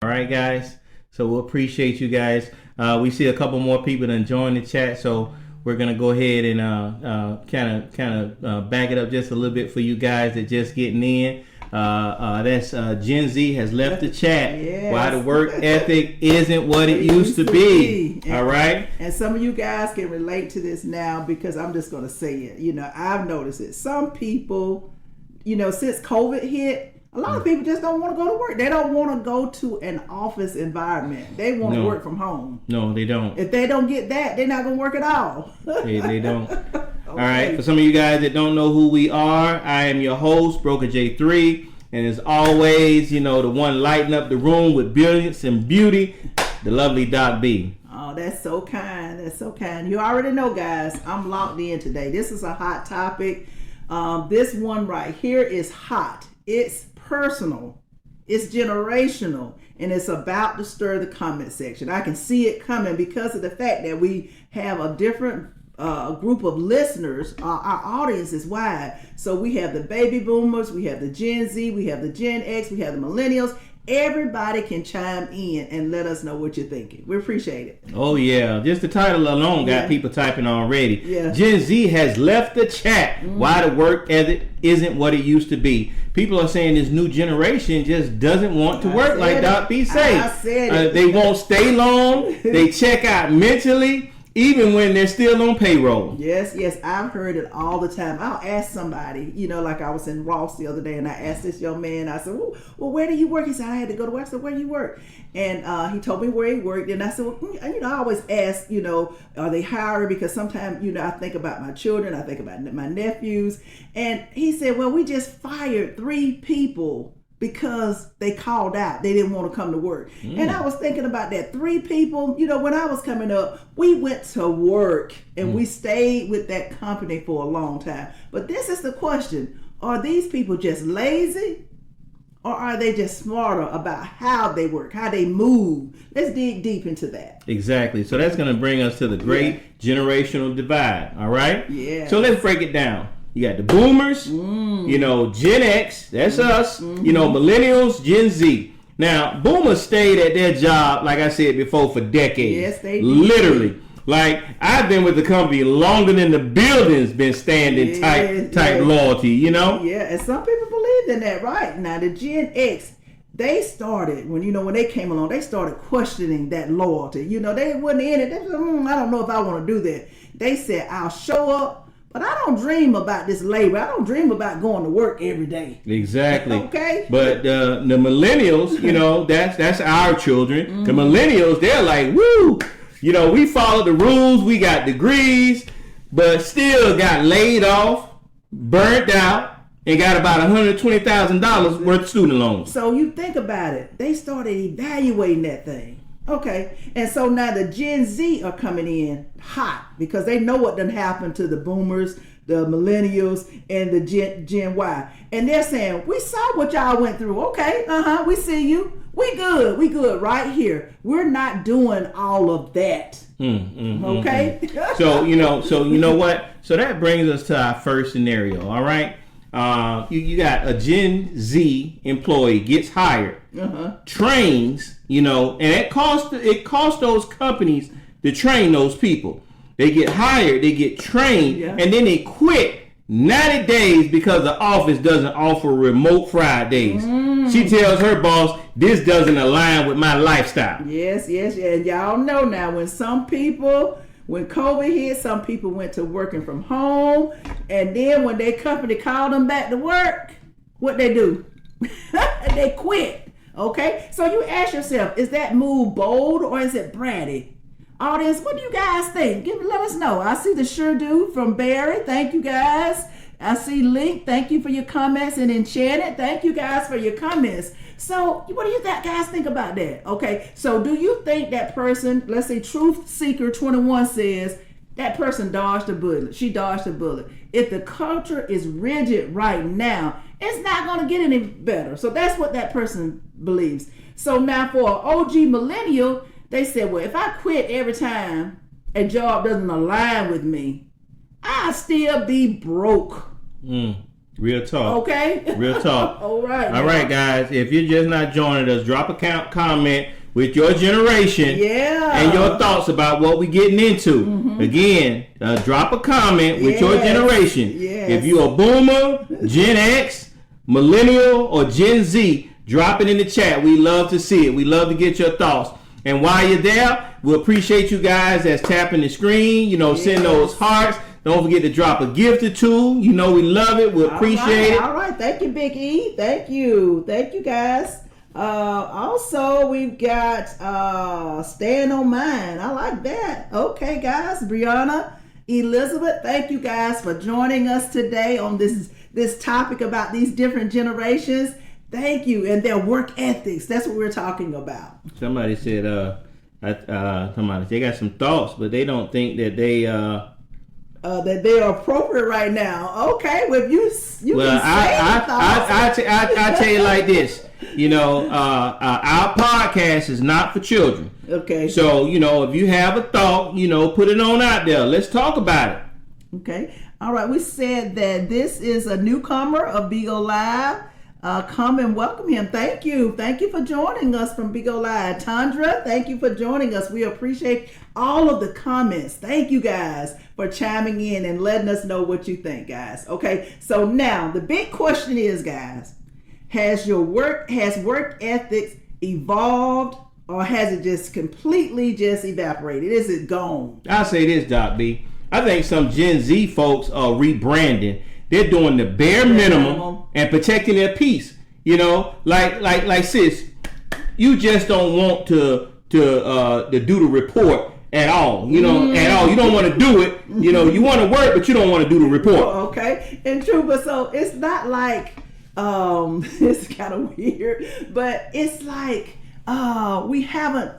All right, guys. So we'll appreciate you guys. We see a couple more people that join the chat, so we're gonna go ahead and kind of back it up just a little bit for you guys that just getting in. That's Gen Z has left the chat. Yes. Why the work ethic isn't what it used to be. All right. And some of you guys can relate to this now because I'm just gonna say it. You know, I've noticed it. Some people, you know, since COVID hit, a lot of people just don't want to go to work. They don't want to go to an office environment. They want to work from home. No, they don't. If they don't get that, they're not going to work at all. They don't. Okay. All right. For some of you guys that don't know who we are, I am your host, Broker J3. And as always, you know, the one lighting up the room with brilliance and beauty, the lovely Doc B. Oh, that's so kind. That's so kind. You already know, guys, I'm locked in today. This is a hot topic. This one right here is hot. It's personal, it's generational, and it's about to stir the comment section. I can see it coming because of the fact that we have a different group of listeners. Our audience is wide. So we have the baby boomers, we have the Gen Z, we have the Gen X, we have the millennials. Everybody can chime in and let us know what you're thinking. We appreciate it. Oh, yeah. Just the title alone got people typing already. Yeah. Gen Z has left the chat. Why the work ethic isn't what it used to be. People are saying this new generation just doesn't want to work, like Doc B say. I said it. They won't stay long. They check out mentally, even when they're still on payroll. Yes, I've heard it all the time. I'll ask somebody, you know, like I was in Ross the other day, and I asked this young man, I said, well, where do you work? He said, I had to go to work. I said, where do you work? And he told me where he worked, and I said, well, you know, I always ask, you know, are they hiring? Because sometimes, you know, I think about my children, I think about my nephews, and he said, well, we just fired 3 people because they called out. They didn't want to come to work. And I was thinking about that. 3 people, you know, when I was coming up, we went to work and we stayed with that company for a long time. But this is the question. Are these people just lazy? Or are they just smarter about how they work, how they move? Let's dig deep into that. Exactly. So that's going to bring us to the great generational divide. All right? Yeah. So let's break it down. You got the boomers, you know, Gen X, that's us, you know, millennials, Gen Z. Now, boomers stayed at their job, like I said before, for decades. Yes, they did. Literally. Like, I've been with the company longer than the building's been standing type loyalty, you know? Yeah, and some people believe in that, right? Now, the Gen X, they started, when they came along, they started questioning that loyalty. You know, they wasn't in it. They said, I don't know if I want to do that. They said, I'll show up. But I don't dream about this labor. I don't dream about going to work every day. Exactly. Okay. But the millennials, you know, that's our children. The millennials, they're like, woo, you know, we follow the rules. We got degrees, but still got laid off, burnt out, and got about $120,000 worth of student loans. So you think about it. They started evaluating that thing. Okay, and so now the Gen Z are coming in hot because they know what done happened to the boomers, the millennials, and the Gen Y. And they're saying, we saw what y'all went through. Okay, we see you. We good right here. We're not doing all of that. Okay? So you know what? So that brings us to our first scenario, all right? You got a Gen Z employee gets hired, trains, you know, and it costs those companies to train those people. They get hired, they get trained, and then they quit 90 days because the office doesn't offer remote Fridays. She tells her boss, this doesn't align with my lifestyle. Yes. And y'all know now when COVID hit, some people went to working from home, and then when their company called them back to work, what they do? They quit. Okay, so you ask yourself, is that move bold or is it bratty? Audience, what do you guys think? Let us know. I see the sure do from Barry. Thank you guys. I see Link. Thank you for your comments. And Enchanted, thank you guys for your comments. So what do you guys think about that? Okay, so do you think that person, let's say Truth Seeker 21 says, that person dodged a bullet. She dodged a bullet. If the culture is rigid right now, it's not going to get any better. So that's what that person believes. So now for an OG millennial, they said, well, if I quit every time a job doesn't align with me, I'll still be broke. Real talk. Okay? Real talk. All right. All right, guys. If you're just not joining us, drop a comment with your generation and your thoughts about what we're getting into. Mm-hmm. Again, drop a comment with your generation. Yes. If you're a boomer, Gen X, millennial, or Gen Z, drop it in the chat. We love to see it. We love to get your thoughts. And while you're there, we appreciate you guys that's tapping the screen. Send those hearts. Don't forget to drop a gift or two. We love it. We appreciate it. All right. Thank you, Big E. Thank you. Thank you, guys. Also, we've got Stand on Mine. I like that. Okay, guys. Brianna, Elizabeth, thank you guys for joining us today on this topic about these different generations. Thank you. And their work ethics. That's what we're talking about. Somebody said, they got some thoughts, but they don't think that they are appropriate right now. Okay, well, you well, can say I tell you like this. Our podcast is not for children. Okay. So, if you have a thought, put it on out there. Let's talk about it. Okay. All right. We said that this is a newcomer of Bigo Live. Come and welcome him. Thank you. Thank you for joining us from Bigo Live. Tandra, thank you for joining us. We appreciate all of the comments. Thank you guys for chiming in and letting us know what you think, guys. Okay. So now the big question is, guys, has work ethics evolved, or has it just completely evaporated? Is it gone? I'll say this, Doc B. I think some Gen Z folks are rebranding. They're doing the bare minimum and protecting their peace. Like sis, you just don't want to do the report at all. At all. You don't want to do it. You want to work, but you don't want to do the report. Okay, and true, but so it's not like it's kind of weird, but it's like we haven't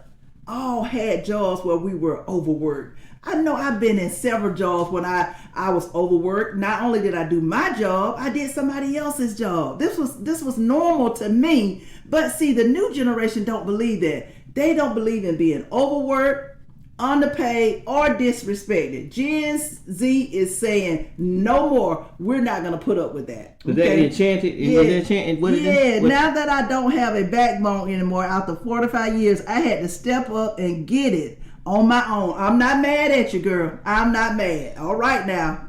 all had jobs where we were overworked. I know I've been in several jobs when I was overworked. Not only did I do my job, I did somebody else's job. This was normal to me. But see, the new generation don't believe that. They don't believe in being overworked, underpaid, or disrespected. Gen Z is saying no more. We're not going to put up with that. Was that enchanted? Yeah. Now that I don't have a backbone anymore, after 45 years, I had to step up and get it on my own. I'm not mad at you, girl. I'm not mad. All right now.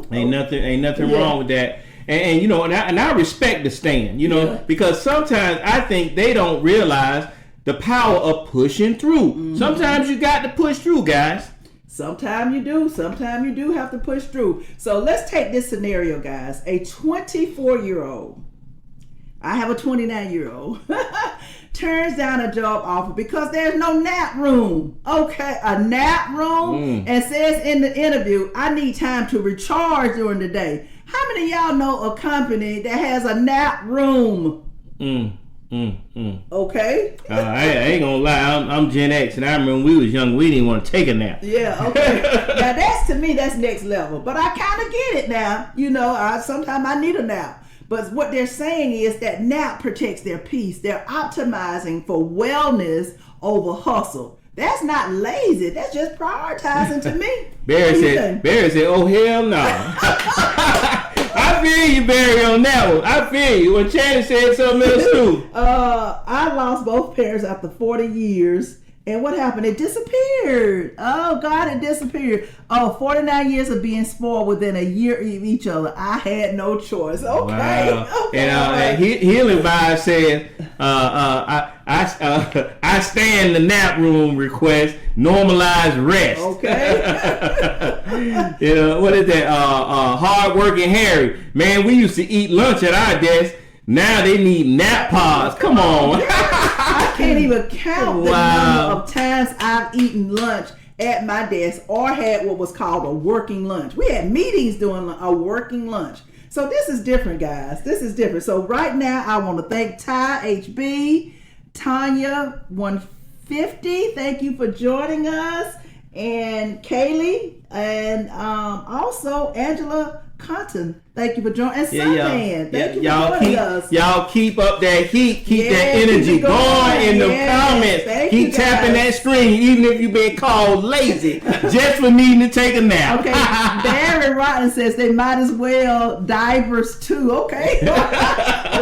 Ain't nothing wrong with that. And I respect the stand, because sometimes I think they don't realize the power of pushing through. Mm-hmm. Sometimes you got to push through, guys. Sometimes you do. Sometimes you do have to push through. So let's take this scenario, guys. A 24-year-old, I have a 29-year-old, turns down a job offer because there's no nap room. Okay, a nap room, and says in the interview, I need time to recharge during the day. How many of y'all know a company that has a nap room? Okay. I ain't gonna lie, I'm Gen X, and I remember when we was young, we didn't want to take a nap. Yeah, okay. Now to me, that's next level. But I kind of get it now. Sometimes I need a nap. But what they're saying is that nap protects their peace. They're optimizing for wellness over hustle. That's not lazy. That's just prioritizing to me. Barry said, oh, hell no. I feel you, Barry, on that one. I feel you. When Channing said something else too. I lost both parents after 40 years. And what happened? It disappeared. Oh, God, it disappeared. 49 years of being spoiled within a year of each other. I had no choice. Okay. Wow. Okay. And Healing Vibe said, I stand the nap room request, normalize rest. Okay. What is that? Hard-working Harry. Man, we used to eat lunch at our desk. Now they need nap pods. Come on. I can't even count the number of times I've eaten lunch at my desk or had what was called a working lunch. We had meetings doing a working lunch. So this is different, guys. This is different. So right now, I want to thank Ty HB, Tanya 150. Thank you for joining us. And Kaylee. And also Angela Cotton, thank you for joining. And Sunman, thank you for joining us. Y'all keep up that heat, keep that energy going in the comments. Keep tapping that screen, even if you've been called lazy, just for needing to take a nap. Okay, Barry Rotten says they might as well divers too. Okay.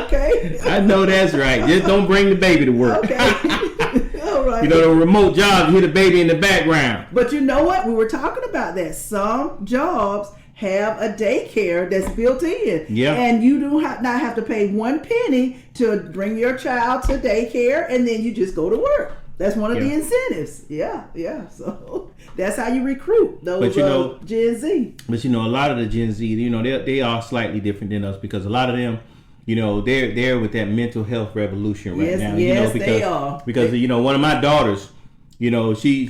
Okay. I know that's right. Just don't bring the baby to work. Okay. All right. You know, the remote jobs, you hear the baby in the background. But you know what? We were talking about that. Some jobs have a daycare that's built in. Yeah. And you do not have to pay 1 penny to bring your child to daycare, and then you just go to work. That's one of the incentives. Yeah. So that's how you recruit those Gen Z. But a lot of the Gen Z, they are slightly different than us, because a lot of them, they're with that mental health revolution right now. Yes, they are. Because one of my daughters, she's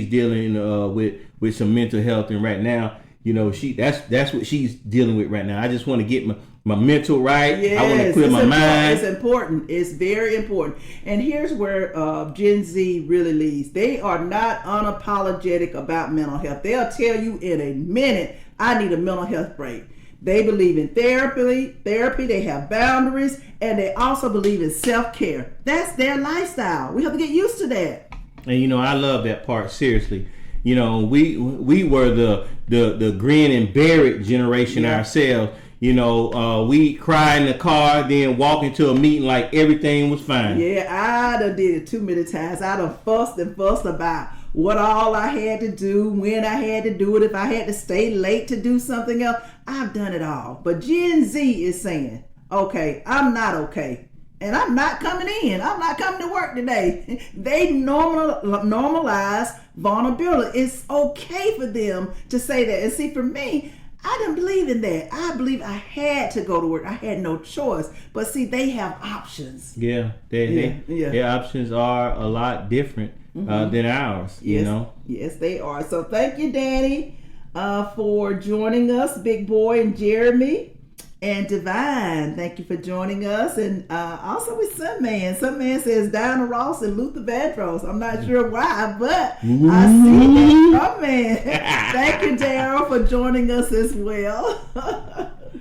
dealing with some mental health, and right now, that's what she's dealing with right now. I just want to get my mental right. Yes, I want to clear my mind. It's important. It's very important. And here's where Gen Z really leads. They are not unapologetic about mental health. They'll tell you in a minute, I need a mental health break. They believe in therapy. They have boundaries, and they also believe in self-care. That's their lifestyle. We have to get used to that. And I love that part, seriously. We were the grin and bear it generation ourselves. We cry in the car, then walk into a meeting like everything was fine. Yeah, I done did it too many times. I done fussed about what all I had to do, when I had to do it, if I had to stay late to do something else. I've done it all. But Gen Z is saying, okay, I'm not okay. And I'm not coming in. I'm not coming to work today. They normalize vulnerability. It's okay for them to say that. And see, for me, I didn't believe in that. I believe I had to go to work. I had no choice. But see, they have options. Yeah, their options are a lot different than ours. Yes, they are. So thank you, Danny, for joining us, Big Boy and Jeremy. And Divine, thank you for joining us. And also with Sunman. Sunman says Diana Ross and Luther Vandross. I'm not sure why, but I see that comment. Thank you, Daryl, for joining us as well.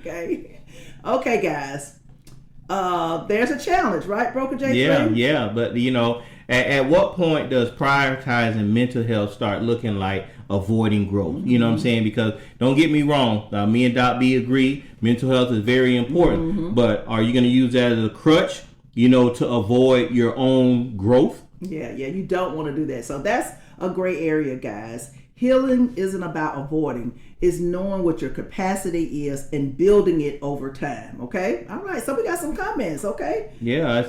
Okay, guys. There's a challenge, right, Broker J? Yeah. But, at what point does prioritizing mental health start looking like avoiding growth? You know what I'm saying? Because don't get me wrong, me and Doc B agree, mental health is very important, but are you going to use that as a crutch, to avoid your own growth? Yeah, you don't want to do that. So that's a gray area, guys. Healing isn't about avoiding. It's knowing what your capacity is and building it over time. Okay? All right. So we got some comments. Okay? Yeah, I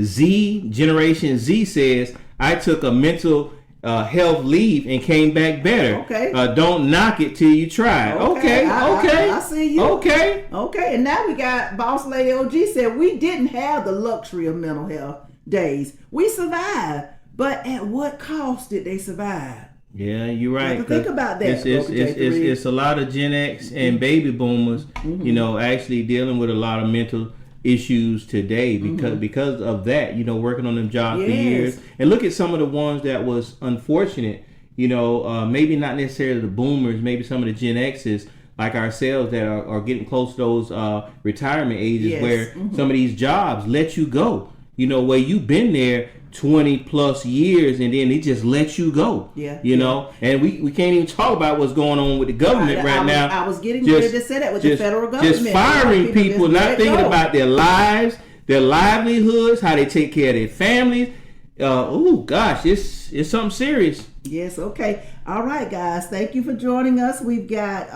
see Generation Z says, I took a mental health leave and came back better. Okay. Don't knock it till you try. Okay. I see you. Okay. And now we got Boss Lady OG said, we didn't have the luxury of mental health days. We survived. But at what cost did they survive? Yeah, you're right. You have to think about that. It's a lot of Gen X and baby boomers, actually dealing with a lot of mental issues today because of that, working on them jobs for years. And look at some of the ones that was unfortunate, maybe not necessarily the boomers, maybe some of the Gen X's like ourselves that are getting close to those retirement ages where some of these jobs let you go, where you've been there 20 plus years and then they just let you go. And we can't even talk about what's going on with the government now. I was getting ready to say that with the federal government. Just firing people, not thinking about their lives, their livelihoods, how they take care of their families. It's something serious. Yes, okay. All right, guys. Thank you for joining us. We've got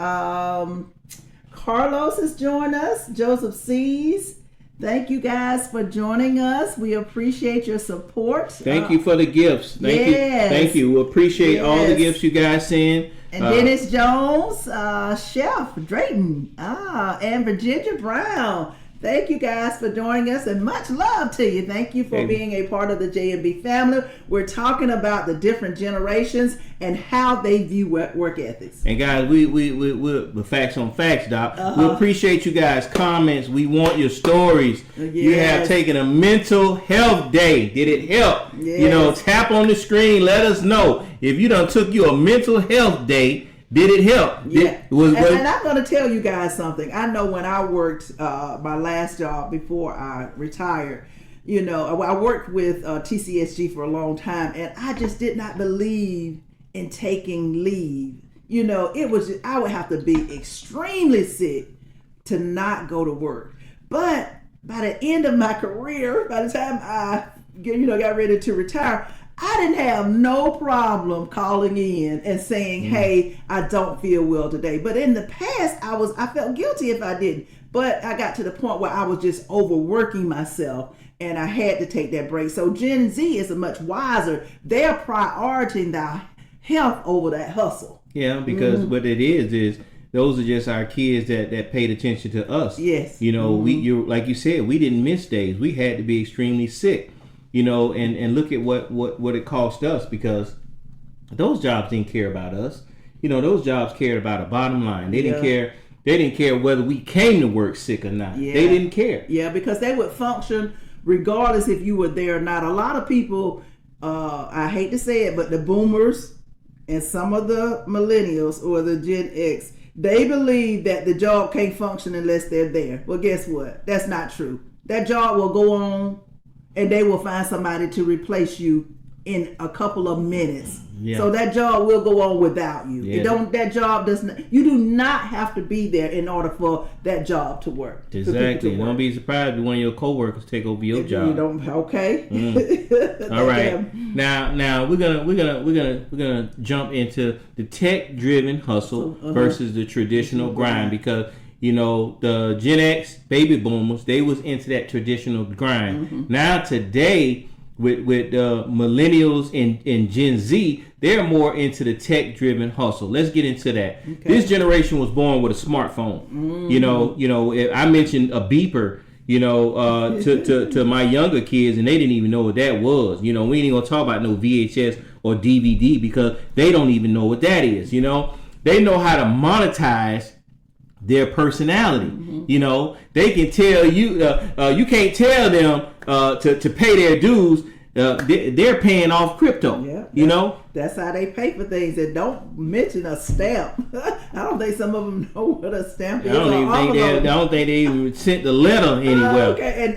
Carlos has joined us, Joseph C's. Thank you guys for joining us. We appreciate your support. Thank you for the gifts. Thank you. We appreciate all the gifts you guys send. And Dennis Jones, Chef Drayton, and Virginia Brown. Thank you guys for joining us and much love to you. Thank you for being a part of the J&B family. We're talking about the different generations and how they view work ethics. And guys, we're facts on facts, Doc. We appreciate you guys' comments. We want your stories. You have taken a mental health day. Did it help? Tap on the screen. Let us know. If you done took you a mental health day, Did it help? Yeah. And I'm going to tell you guys something. I know when I worked my last job before I retired, you know, I worked with TCSG for a long time, and I just did not believe in taking leave. You know, I would have to be extremely sick to not go to work. But by the end of my career, by the time I got ready to retire, I didn't have no problem calling in and saying, hey, I don't feel well today. But in the past, I felt guilty if I didn't. But I got to the point where I was just overworking myself, and I had to take that break. So Gen Z is much wiser. They're prioritizing their health over that hustle. Yeah, because what it is those are just our kids that paid attention to us. Yes. You know, like you said, we didn't miss days. We had to be extremely sick. You know, and look at what it cost us, because those jobs didn't care about us. You know, those jobs cared about a bottom line. They didn't care. They didn't care whether we came to work sick or not. Yeah. They didn't care. Yeah, because they would function regardless if you were there or not. A lot of people, I hate to say it, but the boomers and some of the millennials or the Gen X, they believe that the job can't function unless they're there. Well, guess what? That's not true. That job will go on, and they will find somebody to replace you in a couple of minutes. Yeah. So that job will go on without you. Yeah. That job doesn't. You do not have to be there in order for that job to work. Exactly. Don't be surprised if one of your coworkers take over your job. You don't. Okay. All right. Now we're gonna jump into the tech-driven hustle versus the traditional grind, because you know the Gen X baby boomers, they was into that traditional grind. Now today, with millennials and Gen Z, they're more into the tech-driven hustle. Let's get into that. Okay. This generation was born with a smartphone. You know, I mentioned a beeper, to my younger kids, and they didn't even know what that was. You know, we ain't gonna talk about no VHS or DVD, because they don't even know what that is. You know, they know how to monetize their personality. You know, they can tell you, you can't tell them to pay their dues. They're paying off crypto. Yeah, you know, that's how they pay for things. And don't mention a stamp. I don't think some of them know what a stamp is. I don't think they even sent the letter anywhere. Okay,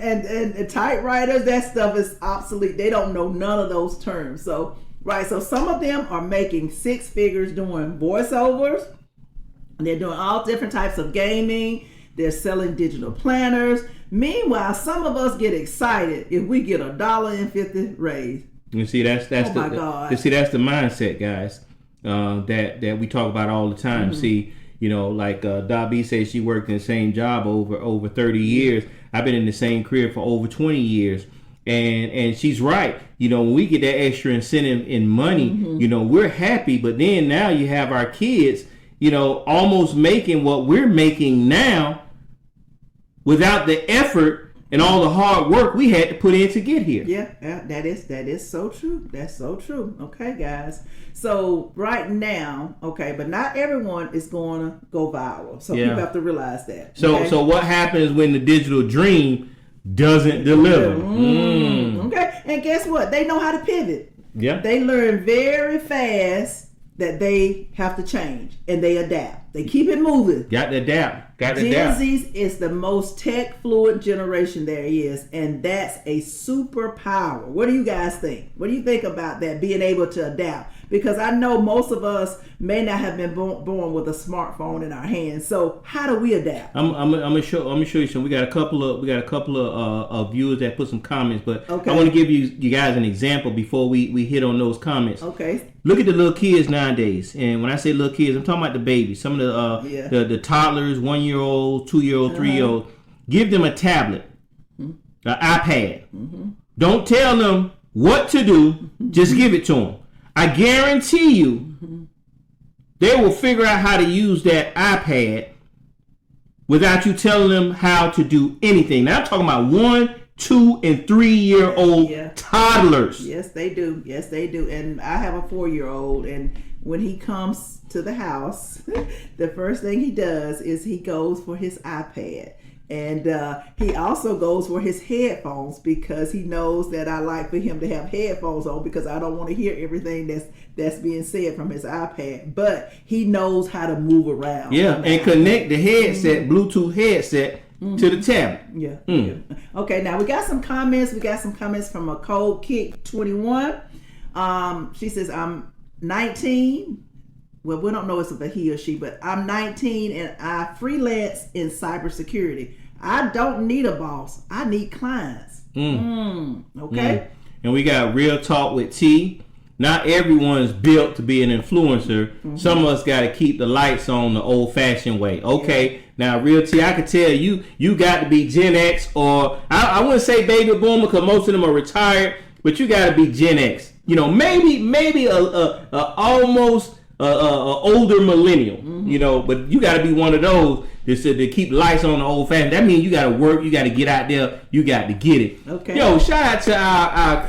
and typewriters, that stuff is obsolete. They don't know none of those terms. So some of them are making six figures doing voiceovers. They're doing all different types of gaming. They're selling digital planners. Meanwhile, some of us get excited if we get $1.50 raise. You see, that's the mindset, guys. That we talk about all the time. See, you know, like Dobby says, she worked in the same job over 30 years. I've been in the same career for over 20 years. And she's right. You know, when we get that extra incentive in money, you know, we're happy. But then now you have our kids, you know, almost making what we're making now without the effort and all the hard work we had to put in to get here. Yeah, that is so true. That's so true. Okay, guys. So right now, but not everyone is going to go viral. So people have to realize that. So what happens when the digital dream doesn't deliver? Okay, and guess what? They know how to pivot. Yeah. They learn very fast that they have to change, and they adapt. They keep it moving. Got to adapt. Gen Z is the most tech fluid generation there is, and that's a superpower. What do you guys think? What do you think about that, being able to adapt? Because I know most of us may not have been born with a smartphone in our hands. So how do we adapt? I'm gonna show you some. We got a couple of viewers that put some comments, but I want to give you guys an example before we hit on those comments. Okay. Look at the little kids nowadays, and when I say little kids, I'm talking about the babies. Some of the toddlers, 1-year-old, 2-year-old, 3-year-old. Give them a tablet, an iPad. Don't tell them what to do. Just give it to them. I guarantee you, they will figure out how to use that iPad without you telling them how to do anything. Now I'm talking about 1, 2, and 3-year-old toddlers. Yes, they do. Yes, they do. And I have a 4-year-old, and when he comes to the house, the first thing he does is he goes for his iPad. And he also goes for his headphones because he knows that I like for him to have headphones on because I don't want to hear everything that's being said from his iPad. But he knows how to move around. Yeah, and connect the headset, Bluetooth headset, to the tablet. Yeah. Okay, now we got some comments. We got some comments from a Cold Kick 21. She says, I'm 19. Well, we don't know if it's a he or she, but I'm 19 and I freelance in cybersecurity. I don't need a boss. I need clients. Okay. And we got Real Talk with T. Not everyone's built to be an influencer. Some of us got to keep the lights on the old-fashioned way. Okay. Now, Real T, I can tell you got to be Gen X, or I wouldn't say baby boomer because most of them are retired, but you got to be Gen X. You know, maybe a almost older millennial. You know, but you got to be one of those to keep lights on the old fashioned. That means you got to work, you got to get out there, you got to get it. Okay. Yo, shout out to our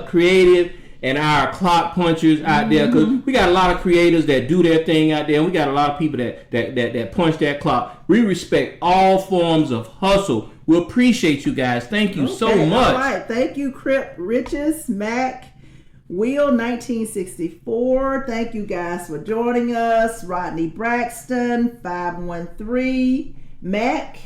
creative and our clock punchers out there, because we got a lot of creators that do their thing out there, and we got a lot of people that punch that clock. We respect all forms of hustle. We appreciate you guys. Thank you so much. All right. Thank you, Crip Riches, Mac, Wheel 1964. Thank you guys for joining us. Rodney Braxton, 513, Mac,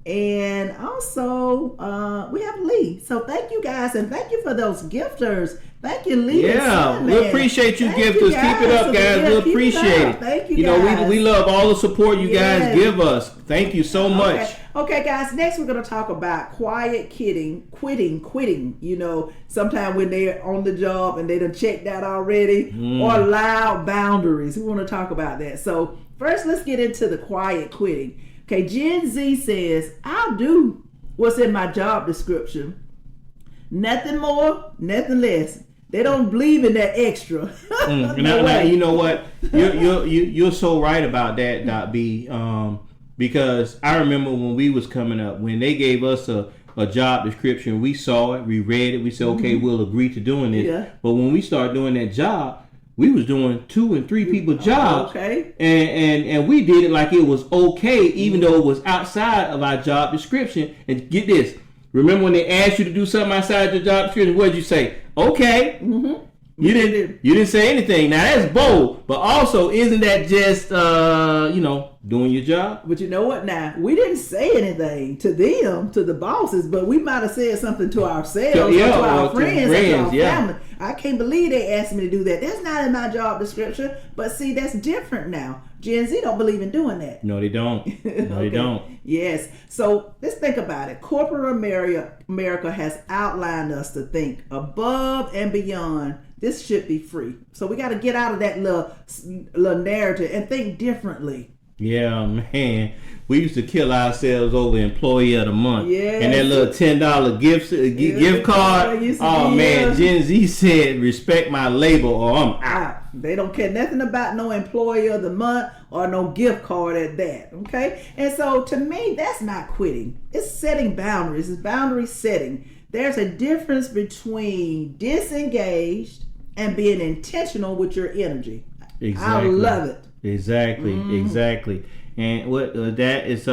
and also we have Lee. So thank you guys, and thank you for those gifters. Thank you, Lee. Yeah, we appreciate you, gifters. Keep it up, guys. We appreciate it. Thank you, you guys. know, we love all the support you guys give us. Thank you so much. Okay, guys, next we're going to talk about quiet quitting. You know, sometimes when they're on the job and they done checked out already, or loud boundaries. We want to talk about that. So first, let's get into the quiet quitting. Okay, Gen Z says, I'll do what's in my job description. Nothing more, nothing less. They don't believe in that extra. Now, you know what? You're so right about that, Doc B. Because I remember when we was coming up, when they gave us a job description, we saw it, we read it, we said, okay, we'll agree to doing it. Yeah. But when we started doing that job, we was doing 2 and 3 people jobs. Okay. And we did it like it was okay, even though it was outside of our job description. And get this. Remember when they asked you to do something outside your job description, what did you say? Okay. You didn't say anything. Now that's bold, but also isn't that just doing your job? But you know what? Now we didn't say anything to them, to the bosses, but we might have said something to ourselves, or to our friends, or to our family. I can't believe they asked me to do that. That's not in my job description. But see, that's different now. Gen Z don't believe in doing that. No, they don't. No, they don't. Yes. So let's think about it. Corporate America has outlined us to think above and beyond. This should be free. So we got to get out of that little narrative and think differently. Yeah, man. We used to kill ourselves over Employee of the Month. Yeah. And that little $10 gift card. Oh, man. Gen Z said, respect my labor or I'm out. They don't care nothing about no Employee of the Month or no gift card at that. Okay? And so to me, that's not quitting. It's setting boundaries. It's boundary setting. There's a difference between disengaged and being intentional with your energy. Exactly. I love it. Exactly. And what that is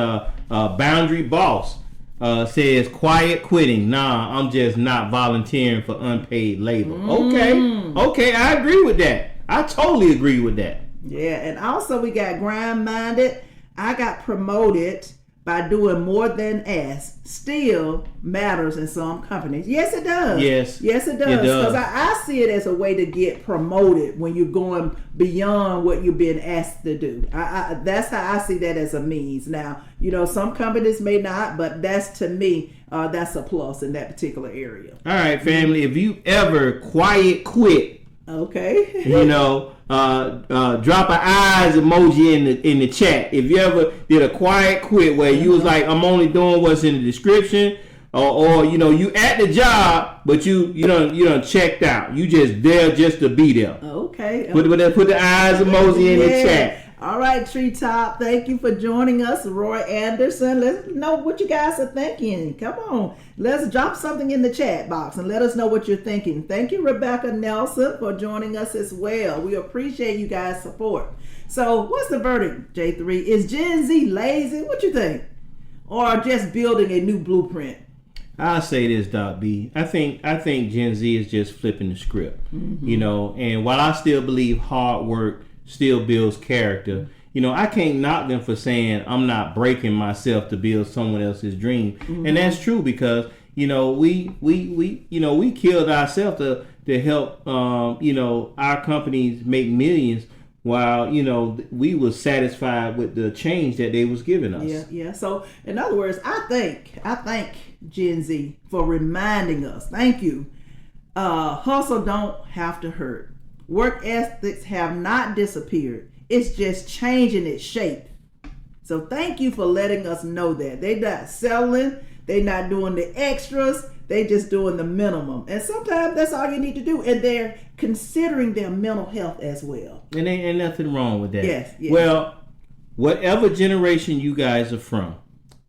Boundary Boss says quiet quitting. Nah, I'm just not volunteering for unpaid labor. Okay, I agree with that. I totally agree with that. Yeah, and also we got grind minded. I got promoted by doing more than asked. Still matters in some companies. Yes, it does. Yes, it does. Because I see it as a way to get promoted when you're going beyond what you've been asked to do. That's how I see that as a means. Now, you know, some companies may not, but that's, to me, that's a plus in that particular area. All right, family. If you ever quiet quit, okay, you know, drop an eyes emoji in the chat. If you ever did a quiet quit where you was like, I'm only doing what's in the description, or you know, you at the job but you done checked out. You just there just to be there. Okay. Put the eyes emoji in the chat. All right, Treetop, thank you for joining us. Roy Anderson, let's know what you guys are thinking. Come on, let's drop something in the chat box and let us know what you're thinking. Thank you, Rebecca Nelson, for joining us as well. We appreciate you guys' support. So what's the verdict, J3? Is Gen Z lazy? What you think? or just building a new blueprint? I'll say this, Doc B. I think Gen Z is just flipping the script. You know, and while I still believe hard work still builds character, you know, I can't knock them for saying I'm not breaking myself to build someone else's dream. And that's true because, you know, we killed ourselves to help you know, our companies make millions while, you know, we were satisfied with the change that they was giving us. Yeah. So in other words, I thank Gen Z for reminding us. Thank you. Hustle don't have to hurt. Work ethics have not disappeared. It's just changing its shape. So thank you for letting us know that. They're not selling. They're not doing the extras. They just doing the minimum. And sometimes that's all you need to do. And they're considering their mental health as well. And ain't nothing wrong with that. Yes. Well, whatever generation you guys are from,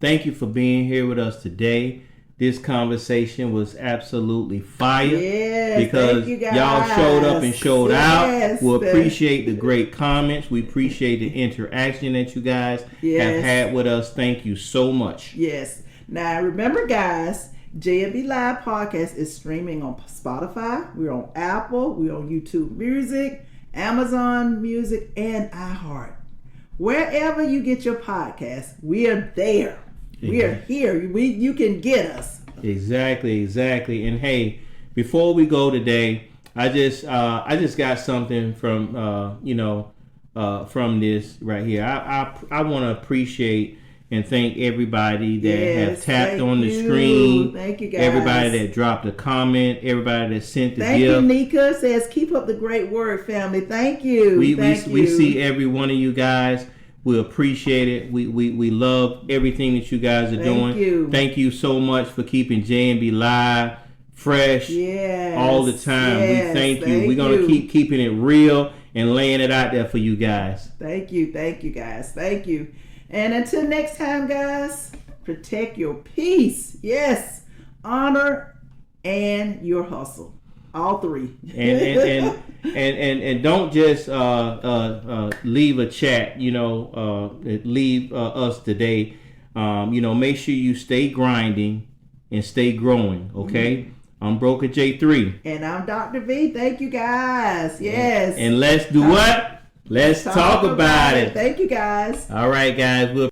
thank you for being here with us today. This conversation was absolutely fire. Yes, because thank you guys. Y'all showed up and showed Yes. out. We appreciate the great comments. We appreciate the interaction that you guys have had with us. Thank you so much. Yes. Now remember, guys, J&B Live Podcast is streaming on Spotify. We're on Apple. We're on YouTube Music, Amazon Music, and iHeart. Wherever you get your podcast, we are there. We are here. You can get us. Exactly. And hey, before we go today, I just got something from from this right here. I want to appreciate and thank everybody that have tapped on the screen. Thank you, guys. Everybody that dropped a comment. Everybody that sent the Thank gift. you, Nika says, keep up the great work, family. Thank you. We see every one of you guys. We appreciate it. We love everything that you guys are doing. Thank you so much for keeping J&B Live fresh all the time. We thank you. We're going to keep keeping it real and laying it out there for you guys. Thank you guys. Thank you. And until next time, guys, protect your peace. Yes. Honor and your hustle. All three. And don't just leave a chat, leave us today. Make sure you stay grinding and stay growing, okay? I'm Broker J3. And I'm Dr. V. Thank you, guys. Yes. And let's do what? Let's talk about it. Thank you, guys. All right, guys. We'll